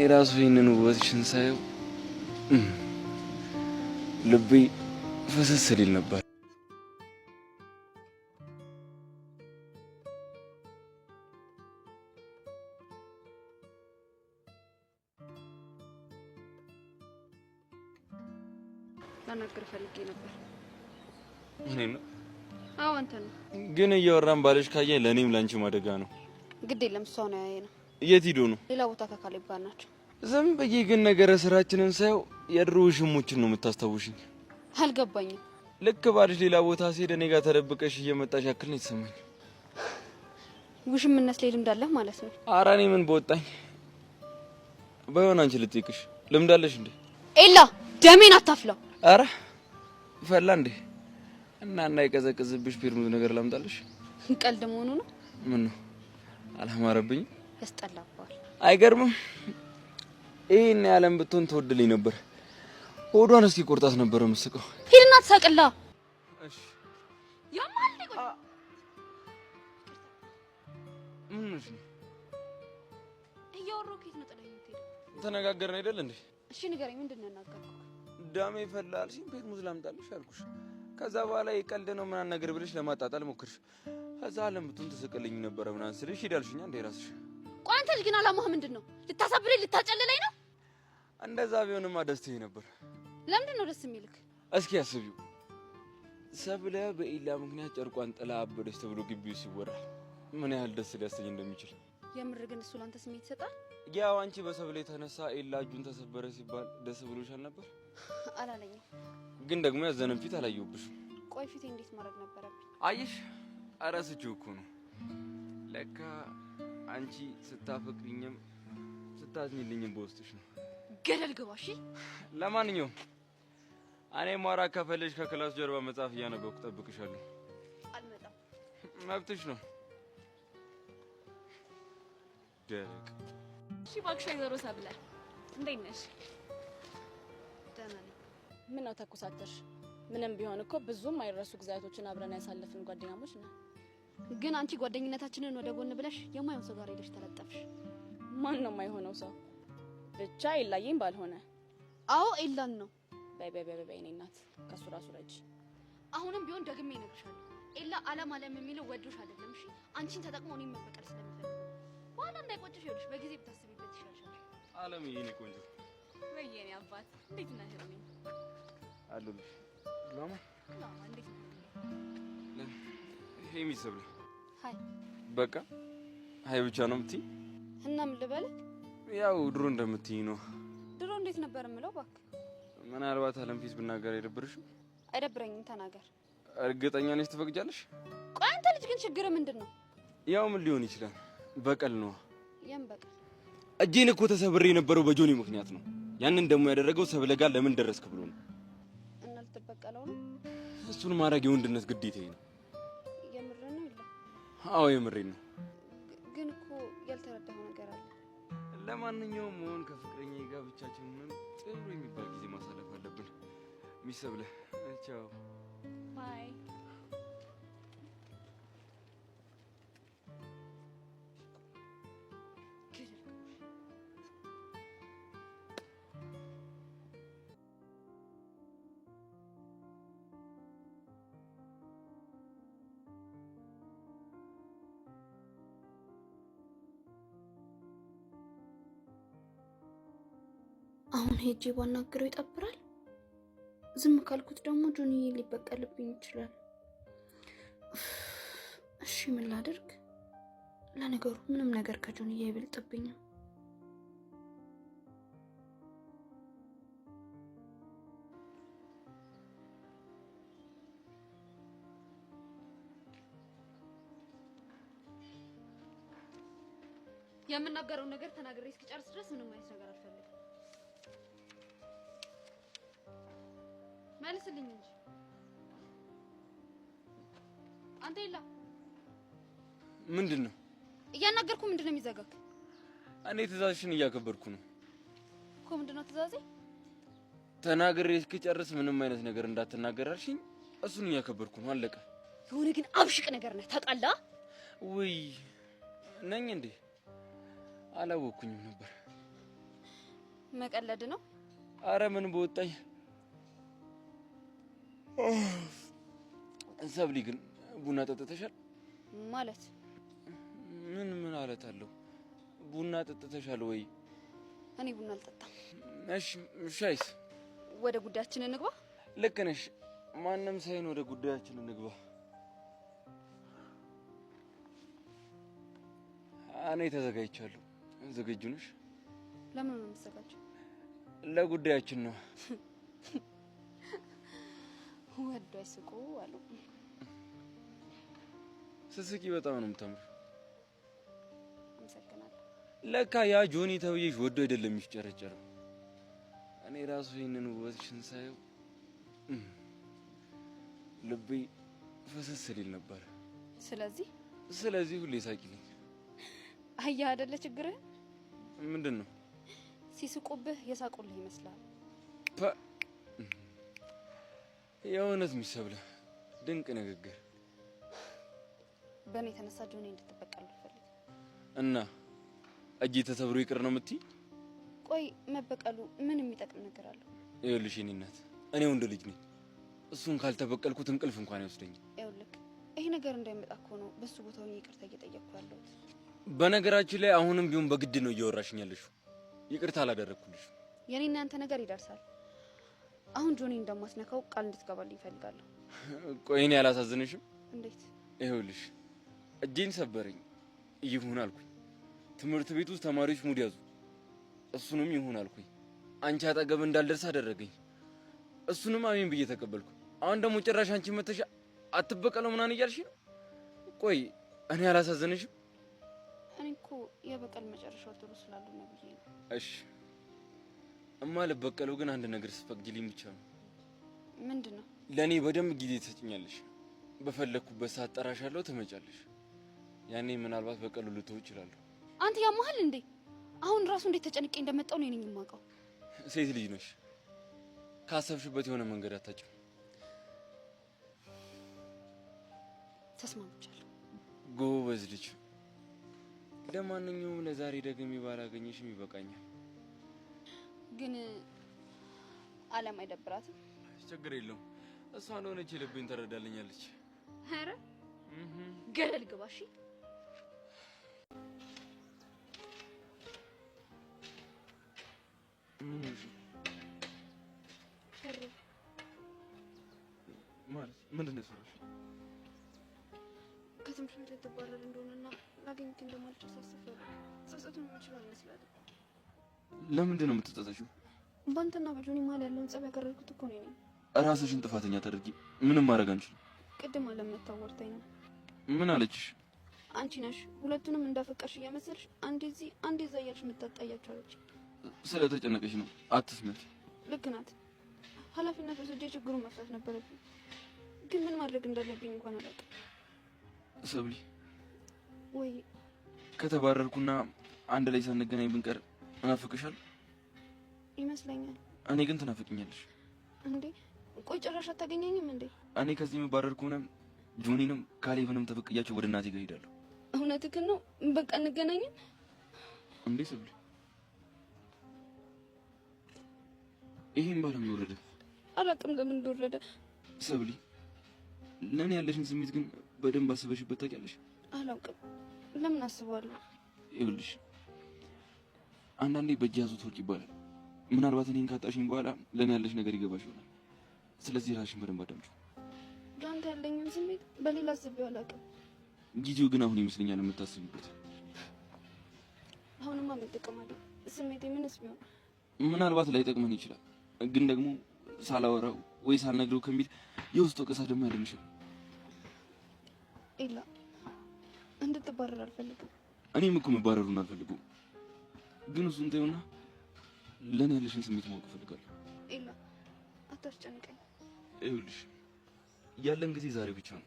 የራሱ ይህንን ውበትሽን ሳየው ልቤ ፈሰስ ሊል ነበር። ላናግር ፈልጌ ነበር። እኔ ነው? አዎ አንተ ነው። ግን እያወራን ባለሽ ካየኝ ለኔም ላንቺም አደጋ ነው። ግድ የለም እሷ ነው ያየነው። የት ሄዶ ነው? ሌላ ቦታ ከካለ ይባል ናቸው። ዝም ብዬ ግን ነገረ ስራችንን ሳየው የድሮ ውሽሞችን ነው የምታስታውሽኝ። አልገባኝም። ልክ ባልሽ ሌላ ቦታ ሲሄድ እኔ ጋር ተደብቀሽ እየመጣሽ ያክል ነው የተሰማኝ። ውሽምነት ላይ ልምድ አለህ ማለት ነው? ኧረ እኔ ምን በወጣኝ። ባይሆን አንቺ ልጠይቅሽ ልምድ አለሽ እንዴ? ኤላ ደሜን አታፍላው። ኧረ ፈላ እንዴ? እና የቀዘቅዝብሽ ፔርሙዝ ነገር ላምጣልሽ? ቀልድ መሆኑ ነው። ምን ነው አላማረብኝም? ያስጠላባል። አይገርምም? ይሄን ያለም ብትሆን ተወድልኝ ነበር። ሆዷን እስኪ ቆርጣት ነበር የምስቀው። ሂድና ተሳቅላ። እሺ ያማል ልቆይ። ምን ነው? እያወራሁ ከየት ነው ጥለኸኝ የምትሄደው? ተነጋገርን አይደል እንዴ? እሺ ንገረኝ፣ ምንድን ነው ያናገርኩህ? ዳሜ ይፈላል ሲል ፔርሙዝ ላምጣልሽ አልኩሽ። ከዛ በኋላ የቀልድ ነው ምናምን ነገር ብለሽ ለማጣጣል ሞክርሽ። ከዛ አለም ብትሆን ተሰቀለኝ ነበር ምናምን ስልሽ ሄዳልሽኛ እንደ ራስሽ። ቆይ አንተ ልጅ ግን አላማህ ምንድን ነው? ልታሳብለኝ ልታጨልለኝ ነው? እንደዛ ቢሆንማ ደስታዬ ነበር። ለምንድን ነው ደስ የሚልክ? እስኪ አስቢው፣ ሰብለ በኢላ ምክንያት ጨርቋን ጥላ አበደች ተብሎ ግቢው ሲወራ ምን ያህል ደስ ሊያሰኝ እንደሚችል። የምር ግን እሱ ላንተ ስሜት ይሰጣል? ያው አንቺ በሰብለ የተነሳ ኢላ እጁን ተሰበረ ሲባል ደስ ብሎሻል ነበር? አላለኝም። ግን ደግሞ ያዘነን ፊት አላየሁብሽም። ቆይ ፊቴ እንዴት ማድረግ ነበረብኝ? አየሽ፣ አራስችው እኮ ነው ለካ አንቺ ስታፈቅሪኝም ስታዝኝልኝም በውስጥሽ ነው። ገደል ግባ። እሺ ለማንኛውም እኔ ማራ ከፈለሽ ከክላስ ጀርባ መጽሐፍ እያነበብኩ ጠብቅሻለሁ። አልመጣም። መብትሽ ነው። ደረቅ። እሺ እባክሽ ወይዘሮ ሰብለ እንዴት ነሽ? ደህና ነኝ። ምን ነው ተኩሳተሽ? ምንም ቢሆን እኮ ብዙም አይረሱ ጊዜያቶችን አብረን ያሳለፍን ጓደኛሞች ነን። ግን አንቺ ጓደኝነታችንን ወደ ጎን ብለሽ የማይሆን ሰው ጋር ሄደሽ ተለጠፍሽ። ማን ነው የማይሆነው ሰው? ብቻ ይላየኝ ባልሆነ። አዎ ኤላን ነው። በይ እኔ እናት ከሱ ራሱ ረጅ። አሁንም ቢሆን ደግሜ እነግርሻለሁ፣ ኤላ አለም የሚለው ወዶሽ አይደለም። እሺ አንቺን ተጠቅሞ እኔን መበቀል ስለሚፈልግ በኋላ እንዳይቆጭሽ ይኸውልሽ በጊዜ ብታስቢበት ይሻልሻል። አለም የኔ ቆንጆ። ወይ የኔ አባት እንዴት ነህ? አሉልሽ ላማ እንዴት ነህ? ሄሚ ሰብለ ሃይ። በቃ ሃይ ብቻ ነው የምትይ? እና ምን ልበልህ? ያው ድሮ እንደምትይ ነው። ድሮ እንዴት ነበር የምለው? እባክህ ምናልባት አለም ፊት ብናገር አይደብርሽም? አይደብረኝም፣ ተናገር። እርግጠኛ ነሽ ትፈቅጃለሽ? ቆይ አንተ ልጅ ግን ችግር ምንድን ነው? ያው ምን ሊሆን ይችላል? በቀል ነው። የም በቀል? እጄን እኮ ተሰብሬ የነበረው በጆኒ ምክንያት ነው። ያንን ደግሞ ያደረገው ሰብለ ጋር ለምን ደረስክ ብሎ ነው። እና ልትበቀለው ነው? እሱን ማድረግ የወንድነት ግዴታዬ ነው። የምሬን ነው ይላል? አዎ የምሬን ነው። ግን እኮ ያልተረዳኸው ነገር አለ። ለማንኛውም መሆን ከፍቅረኛዬ ጋር ብቻችንን ጥሩ የሚባል ጊዜ ማሳለፍ አለብን። ሚሰብለ ቻው ባይ። አሁን ሄጄ ባናግረው ይጠብራል። ዝም ካልኩት ደግሞ ጆኒ ሊበቀልብኝ ይችላል። እሺ ምን ላድርግ? ለነገሩ ምንም ነገር ከጆኒ አይበልጥብኝም። የምናገረው ነገር ተናግሬ እስኪጨርስ ድረስ ምንም አይነት ነገር አልፈልግም። መልስልኝ እንጂ አንተ ይላ ምንድነው? እያናገርኩ ምንድነው የሚዘጋክ? እኔ ትእዛዝሽን እያከበርኩ ነው እኮ። ምንድነው ትእዛዜ? ተናግሬ እስኪጨርስ ምንም አይነት ነገር እንዳትናገራልሽኝ፣ እሱን እያከበርኩ ነው። አለቀ። የሆነ ግን አብሽቅ ነገር ነህ ታውቃለህ? ውይ ነኝ እንዴ? አላወኩኝም ነበር። መቀለድ ነው? አረ ምን በወጣኝ። ሰብሊ ግን ቡና ጠጥተሻል? ማለት ምን አለት አለው? ቡና ጠጥተሻል ወይ? እኔ ቡና አልጠጣም። እሺ ሻይስ? ወደ ጉዳያችን እንግባ። ልክ ነሽ። ማንም ሳይን ወደ ጉዳያችን እንግባ። እኔ ተዘጋጅቻለሁ። ዝግጁ ነሽ? ለምን ነው የምትዘጋጀው? ለጉዳያችን ነው። ወዶ አይስቁ አሉ። ስስቂ በጣም ነው የምታምሩ። አመሰግናለሁ። ለካ ያ ጆኒ ተብዬሽ ወዶ አይደለም የሚሽጨረጨረው። እኔ ራሱ ይሄንን ውበትሽን ሳየው ልቤ ፈሰስ ሊል ነበር። ስለዚህ ሁሌ ሳቂልኝ። አየህ አይደለ ችግርህ? ምንድን ነው? ሲስቁብህ የሳቁልህ ይመስላል። የእውነት የሚሰብለ ድንቅ ንግግር። በእኔ የተነሳ ጆኒ እንድትበቀል አልፈልግም። እና እጄ ተሰብሮ ይቅር ነው የምትይ? ቆይ መበቀሉ ምን የሚጠቅም ነገር አለው? ይኸውልሽ የእኔ እናት፣ እኔ ወንድ ልጅ ነኝ። እሱን ካልተበቀልኩት እንቅልፍ እንኳን አይወስደኝም። ይኸውልህ ይሄ ነገር እንዳይመጣ እኮ ነው በሱ ቦታ ሆኜ ይቅርታ እየጠየቅኩ ያለሁት። በነገራችን ላይ አሁንም ቢሆን በግድ ነው እያወራሽኝ ያለሽው። ይቅርታ አላደረግኩልሽ። የኔና ያንተ ነገር ይደርሳል። አሁን ጆኒ እንደማትነካው ቃል እንድትገባልኝ እፈልጋለሁ። ቆይ እኔ አላሳዝንሽም? እንዴት? ይኸውልሽ እጄን ሰበረኝ፣ ይሁን አልኩኝ። ትምህርት ቤት ውስጥ ተማሪዎች ሙድ ያዙ፣ እሱንም ይሁን አልኩኝ። አንቺ አጠገብ እንዳልደርስ አደረገኝ፣ እሱንም አሜን ብዬ ተቀበልኩ። አሁን ደግሞ ጭራሽ አንቺ መተሻ አትበቀለው ምናምን እያልሽ ነው። ቆይ እኔ አላሳዝንሽም? እኔ እኮ የበቀል መጨረሻው ጥሩ ስላልሆነ ብዬ ነው። እሺ እማ ልበቀለው ግን አንድ ነገር ስትፈቅጂልኝ ብቻ ነው። ምንድን ነው? ለእኔ በደንብ ጊዜ ትሰጭኛለሽ። በፈለግኩበት ሰዓት ጠራሻለሁ፣ ትመጫለሽ። ያኔ ምናልባት በቀሉ ልተው እችላለሁ። አንተ ያማሃል እንዴ? አሁን ራሱ እንዴት ተጨንቄ እንደመጣው ነው እኔ የማውቀው። ሴት ልጅ ነሽ፣ ካሰብሽበት የሆነ መንገድ አታጭም። ተስማምቻለሁ። ጎበዝ ልጅ። ለማንኛውም ለዛሬ ደግሜ ባላገኘሽም ይበቃኛል። ግን አለም አይደብራትም? ችግር የለውም። እሷ እንደሆነች ልቤን ተረዳልኛለች። ኧረ ገደል ግባ። እሺ ማለት ምንድን ነው የሰራሽው? ከትምህርት ቤት ልትባረር እንደሆነና ላገኝክ እንደማልችል ሳስብ ጸጸቱን የምችለው አይመስላል። ለምንድን ነው የምትጸጸሽው? በአንተና በጆኒ መሀል ያለውን ጸብ ያቀረብኩት እኮ እኔ ነኝ። ራስሽን ጥፋተኛ ታደርጊ። ምንም ማድረግ አንችልም። ቅድም አለመታወርተኝ ነው። ምን አለችሽ? አንቺ ነሽ ሁለቱንም እንዳፈቀርሽ እየመሰልሽ አንዴ እዚህ አንዴ እዛ እያልሽ የምታጣያቸው አለች። ስለተጨነቀሽ ነው። አትስመት። ልክ ናት። ኃላፊነት ወስጄ ችግሩን መፍታት ነበረብኝ። ግን ምን ማድረግ እንዳለብኝ እንኳን አላውቅም። ሰብሊ፣ ወይ ከተባረርኩና አንድ ላይ ሳንገናኝ ብንቀር እናፍቅሻለሁ ይመስለኛል። እኔ ግን ትናፍቅኛለሽ። እንዴ ቆይ ጭራሽ አታገኘኝም እንዴ? እኔ ከዚህ የምባረር ከሆነ ጆኒንም ካሌብንም ተበቅያቸው ወደ እናቴ ጋር ሄዳለሁ። እውነትህን ነው? በቃ እንገናኝን። እንዴ ሰብሊ፣ ይሄን ባለም ይወረደ አላውቅም ለምን እንደወረደ። ሰብሊ፣ ለእኔ ያለሽን ስሜት ግን በደንብ አስበሽበት ታውቂያለሽ? አላውቅም። ለምን አስበዋለሁ? ይኸውልሽ አንዳንዴ በእጅ ያዙት ወርቅ ይባላል። ምናልባት እኔን ካጣሽኝ በኋላ ለእኔ ያለሽ ነገር ይገባሽ ይሆናል። ስለዚህ ራስሽን በደንብ አዳምጪው። ለአንተ ያለኝን ስሜት በሌላ አስቤው አላውቅም። ጊዜው ግን አሁን ይመስለኛል የምታስቢበት። አሁንማ ምን ጥቅም አለው? ስሜቴ ምንስ ቢሆን ምናልባት ላይጠቅመን ይችላል። ግን ደግሞ ሳላወራው ወይ ሳልነግረው ከሚል የውስጥ ወቀሳ ደግሞ ያደምሻል። ኤላ፣ እንድትባረር አልፈልግም። እኔም እኮ መባረሩን አልፈልግም። ግን እሱን ተይውና ለእኔ ያለሽን ስሜት ማወቅ እፈልጋለሁ። ኤላ፣ አታስጨንቀኝ። ይኸውልሽ ያለን ጊዜ ዛሬ ብቻ ነው።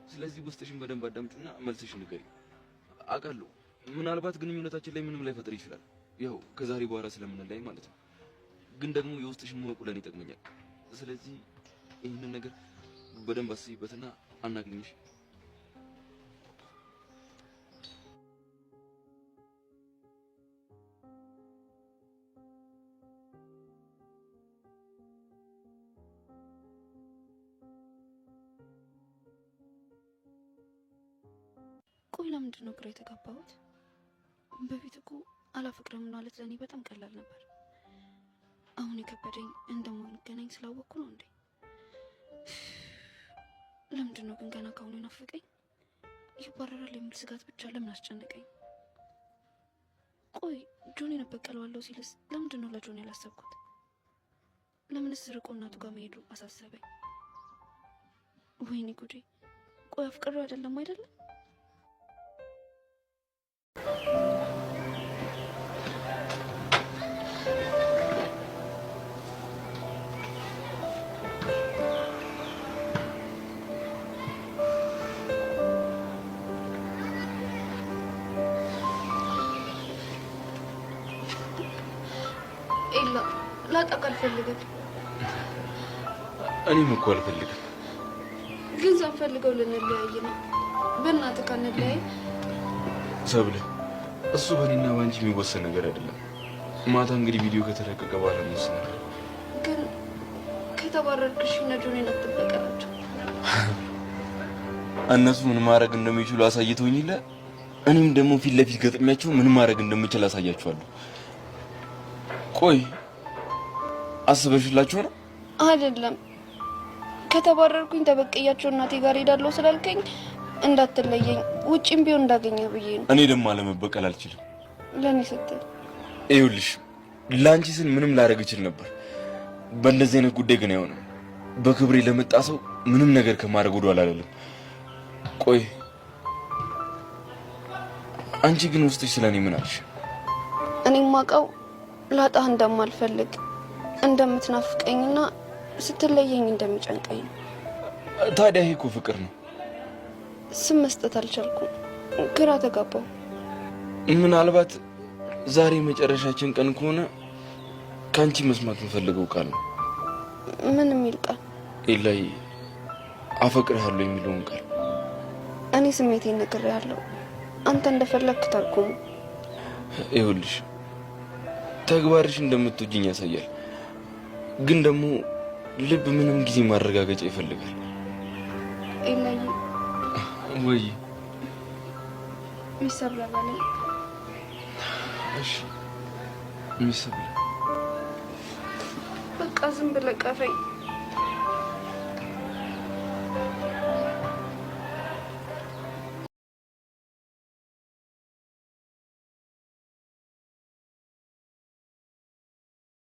ስለዚህ ውስጥሽን በደንብ አዳምጪና መልስሽን ንገሪኝ። አውቃለሁ ምናልባት ግንኙነታችን ላይ ምንም ላይፈጥር ይችላል፣ ያው ከዛሬ በኋላ ስለምንለያይ ማለት ነው። ግን ደግሞ የውስጥሽን ማወቁ ለእኔ ይጠቅመኛል። ስለዚህ ይህንን ነገር በደንብ አስቢበትና አናግሪኝ። ቆይ ለምንድን ነው ግራ የተጋባሁት? በፊት እኮ አላፈቅርም ማለት ለእኔ በጣም ቀላል ነበር። አሁን የከበደኝ እንደማንገናኝ ስላወቅኩ ነው እንዴ? ለምንድን ነው ግን ገና ካሁኑ ናፈቀኝ? ይባረራል የሚል ስጋት ብቻ ለምን አስጨነቀኝ? ቆይ ጆኒን እበቀለዋለሁ ሲልስ ለምንድን ነው ለጆኒ ያላሰብኩት? ለምንስ ርቆ እናቱ ጋር መሄዱ አሳሰበኝ? ወይኔ ጉዴ! ቆይ አፍቅሬው አይደለም አይደለም? ኤላ ላጣቅ አልፈልግም። እኔም እኮ አልፈልግም። ግን ሳንፈልገው ልንለያይ ነው። በእናትህ ካንለያይ። ሰብለ እሱ በእኔና በአንቺ የሚወሰን ነገር አይደለም። ማታ እንግዲህ ቪዲዮ ከተለቀቀ በኋላ እንወስናለን። ግን ከተባረርክሽ እነ ጆኒን አትበቀላቸው። እነሱ ምን ማድረግ እንደሚችሉ አሳይተውኝ የለ እኔም ደግሞ ፊት ለፊት ገጥሚያቸው ምን ማድረግ እንደምችል አሳያቸዋለሁ። ቆይ አስበሽላችሁ ነው? አይደለም ከተባረርኩኝ ተበቀያቸው እናቴ ጋር ሄዳለሁ ስላልከኝ እንዳትለየኝ ውጪም ቢሆን እንዳገኘህ ብዬ ነው። እኔ ደግሞ አለመበቀል አልችልም። ለኔ ስትል ይኸውልሽ ላንቺ ስል ምንም ላደርግ እችል ነበር። በእንደዚህ አይነት ጉዳይ ግን አይሆንም። በክብሬ ለመጣ ሰው ምንም ነገር ከማድረግ ወደ ኋላ አልልም። ቆይ አንቺ ግን ውስጥሽ ስለኔ ምን አልሽ? እኔም ማውቀው ላጣህ እንደማልፈልግ እንደምትናፍቀኝና ስትለየኝ እንደሚጨንቀኝ ነው። ታዲያ ይሄ እኮ ፍቅር ነው። ስም መስጠት አልቻልኩም። ግራ ተጋባሁ። ምናልባት ዛሬ መጨረሻችን ቀን ከሆነ ከአንቺ መስማት የምፈልገው ቃል ነው። ምን የሚል ቃል? ኤላይ አፈቅርሃለሁ የሚለውን ቃል። እኔ ስሜቴን ነግሬሃለሁ። አንተ እንደፈለግክ ተርጉሙ። ይኸውልሽ ተግባርሽ እንደምትወጂኝ ያሳያል። ግን ደግሞ ልብ ምንም ጊዜ ማረጋገጫ ይፈልጋል። ኤላይ ወይ ሚሰብለ ባለኝ። እሺ ሚሰብለ በቃ ዝም ብለህ ቀፈኝ።